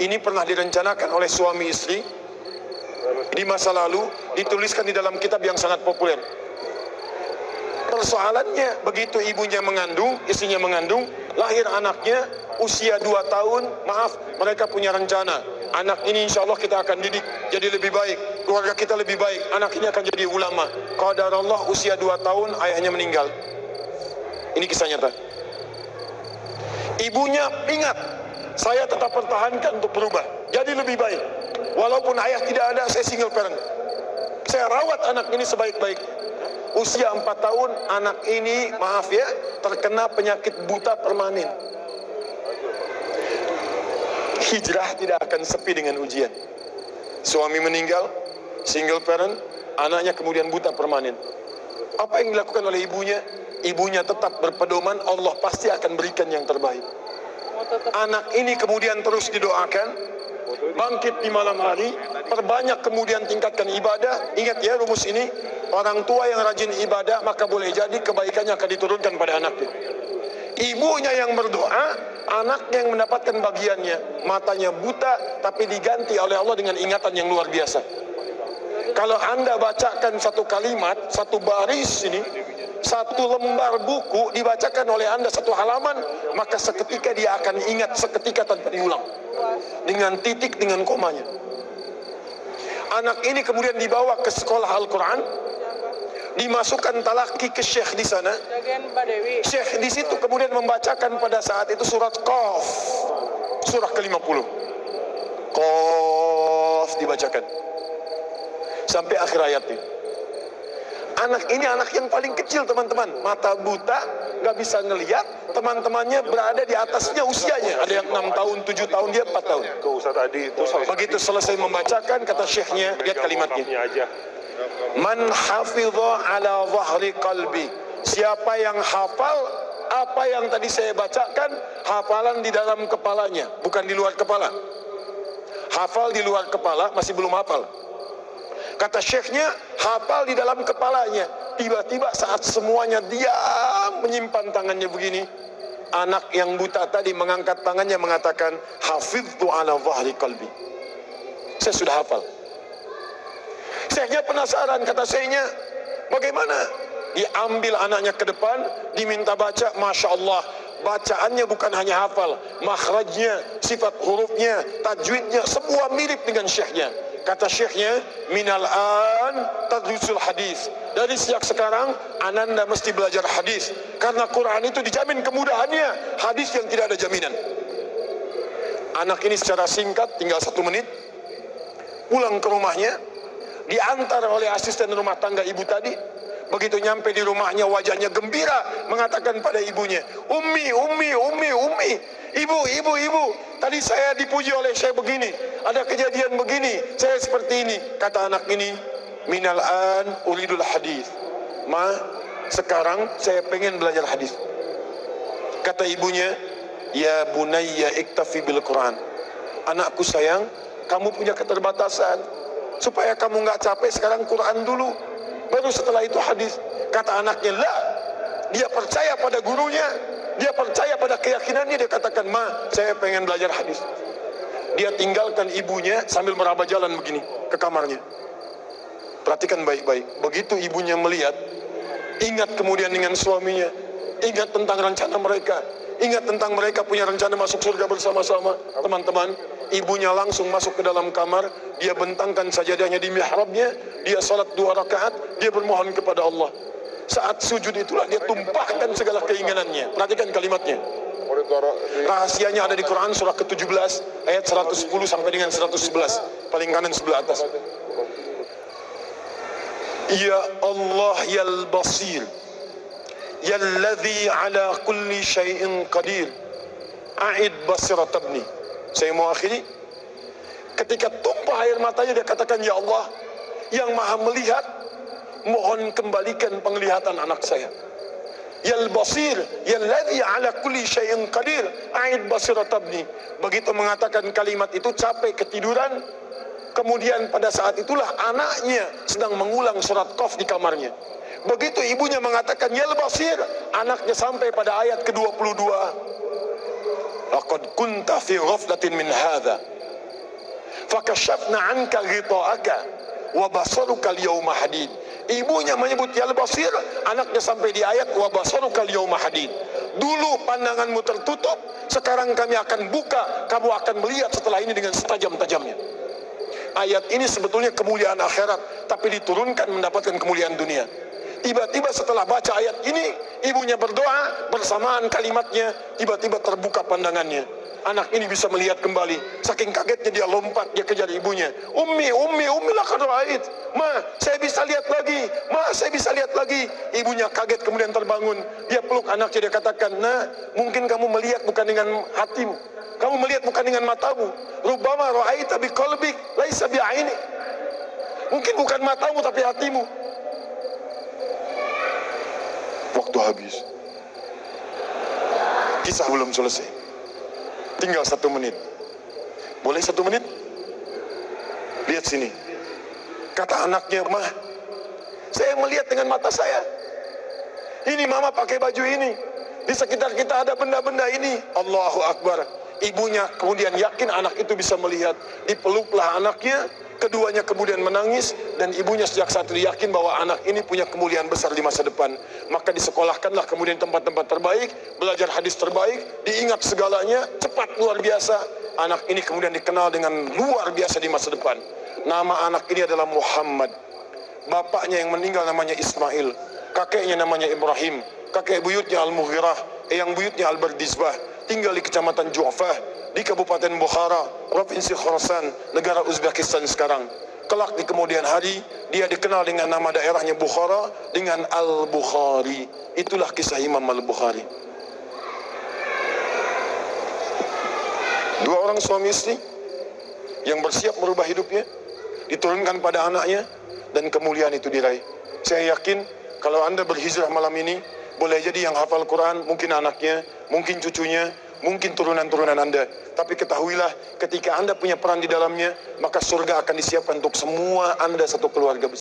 ini pernah direncanakan oleh suami istri di masa lalu, dituliskan di dalam kitab yang sangat populer. Persoalannya, begitu ibunya mengandung, istrinya mengandung, lahir anaknya usia 2 tahun, maaf, mereka punya rencana, anak ini insya Allah kita akan didik jadi lebih baik, keluarga kita lebih baik, anak ini akan jadi ulama. Qadarullah usia 2 tahun ayahnya meninggal. Ini kisah nyata. Ibunya ingat, saya tetap pertahankan untuk berubah, jadi lebih baik. Walaupun ayah tidak ada, saya single parent. Saya rawat anak ini sebaik-baik. Usia 4 tahun, anak ini, maaf ya, terkena penyakit buta permanen. Hijrah tidak akan sepi dengan ujian. Suami meninggal, single parent, anaknya kemudian buta permanen. Apa yang dilakukan oleh ibunya? Ibunya tetap berpedoman, Allah pasti akan berikan yang terbaik. Anak ini kemudian terus didoakan, bangkit di malam hari, perbanyak kemudian tingkatkan ibadah. Ingat ya rumus ini, orang tua yang rajin ibadah maka boleh jadi kebaikannya akan diturunkan pada anaknya. Ibunya yang berdoa, anaknya yang mendapatkan bagiannya. Matanya buta tapi diganti oleh Allah dengan ingatan yang luar biasa. Kalau Anda bacakan satu kalimat, satu baris ini, satu lembar buku dibacakan oleh Anda satu halaman, maka seketika dia akan ingat seketika tanpa diulang, dengan titik, dengan komanya. Anak ini kemudian dibawa ke sekolah Al-Quran, dimasukkan talaki ke syekh di sana. Syekh di situ kemudian membacakan pada saat itu surat Qaf, surah ke-50. Qaf dibacakan sampai akhir ayatnya. Anak ini anak yang paling kecil teman-teman, mata buta, nggak bisa ngelihat. Teman-temannya berada di atasnya usianya, ada yang 6 tahun, 7 tahun, dia 4 tahun. Begitu selesai membacakan, kata syekhnya, lihat kalimatnya, man hafidha ala zahri qalbi, siapa yang hafal apa yang tadi saya bacakan, hafalan di dalam kepalanya, bukan di luar kepala. Hafal di luar kepala masih belum hafal. Kata syekhnya, hafal di dalam kepalanya. Tiba-tiba saat semuanya diam menyimpan tangannya begini, anak yang buta tadi mengangkat tangannya mengatakan, hafidtu ala zahri qalbi, saya sudah hafal. Syekhnya penasaran, kata syekhnya, bagaimana? Diambil anaknya ke depan, diminta baca, Masya Allah, bacaannya bukan hanya hafal, makhrajnya, sifat hurufnya, tajwidnya, semua mirip dengan syekhnya. Kata syekhnya, minal an tadrusul hadis, dari sejak sekarang ananda mesti belajar hadis, karena Quran itu dijamin kemudahannya, hadis yang tidak ada jaminan. Anak ini secara singkat, tinggal 1 menit, pulang ke rumahnya, diantar oleh asisten rumah tangga ibu tadi. Begitu nyampe di rumahnya, wajahnya gembira, mengatakan pada ibunya, Ummi, ibu, tadi saya dipuji oleh saya begini, ada kejadian begini, saya seperti ini. Kata anak ini, minal an uridul hadis, ma, sekarang saya pengen belajar hadis. Kata ibunya, ya bunayya iktafi bil Quran, anakku sayang, kamu punya keterbatasan, supaya kamu nggak capek sekarang Quran dulu, baru setelah itu hadis. Kata anaknya, lah, dia percaya pada gurunya, dia percaya pada keyakinannya, dia katakan, ma, saya pengen belajar hadis. Dia tinggalkan ibunya sambil meraba jalan begini ke kamarnya. Perhatikan baik-baik, begitu ibunya melihat, ingat kemudian dengan suaminya, ingat tentang rencana mereka, ingat tentang mereka punya rencana masuk surga bersama-sama. Teman-teman, ibunya langsung masuk ke dalam kamar, dia bentangkan sajadahnya di mihrabnya, dia salat 2 rakaat, dia bermohon kepada Allah. Saat sujud itulah dia tumpahkan segala keinginannya. Perhatikan kalimatnya. Rahasianya ada di Quran surah ke-17 ayat 110 sampai dengan 111, paling kanan sebelah atas. Ya Allah yal basir, yalladzi ala kulli syai'in qadir, a'id basirat ibni. Saya mau akhiri. Ketika tumpah air matanya, dia katakan, ya Allah yang maha melihat, mohon kembalikan penglihatan anak saya. Yal basir, yalladzi ala kulli syai'in qadir, a'id basirat ibni. Begitu mengatakan kalimat itu, capek ketiduran. Kemudian pada saat itulah anaknya sedang mengulang surat Qaf di kamarnya. Begitu ibunya mengatakan yal basir, anaknya sampai pada ayat ke-22. Laqad kunta fi ghaflatin min hadza. fakashafna anka ghita'aka wa basaruka al-yawma hadid. Ibunya menyebut ya al-basir, anaknya sampai di ayat wa basaruka al-yawma hadid. Dulu pandanganmu tertutup, sekarang kami akan buka, kamu akan melihat setelah ini dengan setajam-tajamnya. Ayat ini sebetulnya kemuliaan akhirat, tapi diturunkan mendapatkan kemuliaan dunia. Tiba-tiba setelah baca ayat ini, ibunya berdoa, bersamaan kalimatnya, tiba-tiba terbuka pandangannya. Anak ini bisa melihat kembali. Saking kagetnya dia lompat, dia kejar ibunya. Ummi, laqad ra'ait. Ma, saya bisa lihat lagi. Ma, saya bisa lihat lagi. Ibunya kaget kemudian terbangun. Dia peluk anaknya, dia katakan, nah, mungkin kamu melihat bukan dengan hatimu. Kamu melihat bukan dengan matamu. Rubbama ra'aita biqalbik, laisa bi'ainik. Mungkin bukan matamu tapi hatimu. Waktu habis. Kisah belum selesai. Tinggal 1 menit. Boleh 1 menit? Lihat sini. Kata anaknya, "Mah, saya melihat dengan mata saya. Ini mama pakai baju ini. Di sekitar kita ada benda-benda ini." Allahu Akbar. Ibunya kemudian yakin anak itu bisa melihat. Dipeluklah anaknya. Keduanya kemudian menangis, dan ibunya sejak saat itu yakin bahwa anak ini punya kemuliaan besar di masa depan. Maka disekolahkanlah kemudian tempat-tempat terbaik, belajar hadis terbaik, diingat segalanya, cepat luar biasa. Anak ini kemudian dikenal dengan luar biasa di masa depan. Nama anak ini adalah Muhammad. Bapaknya yang meninggal namanya Ismail, kakeknya namanya Ibrahim, kakek buyutnya Al-Mughirah, eyang buyutnya Al-Bardizbah, tinggal di kecamatan Ju'fah, di Kabupaten Bukhara, Provinsi Khorasan, negara Uzbekistan sekarang. Kelak di kemudian hari, dia dikenal dengan nama daerahnya Bukhara, dengan Al-Bukhari. Itulah kisah Imam Al-Bukhari. 2 orang suami istri yang bersiap merubah hidupnya, diturunkan pada anaknya, dan kemuliaan itu diraih. Saya yakin kalau Anda berhijrah malam ini, boleh jadi yang hafal Quran, mungkin anaknya, mungkin cucunya, mungkin turunan-turunan Anda. Tapi ketahuilah, ketika Anda punya peran di dalamnya, maka surga akan disiapkan untuk semua Anda satu keluarga besar.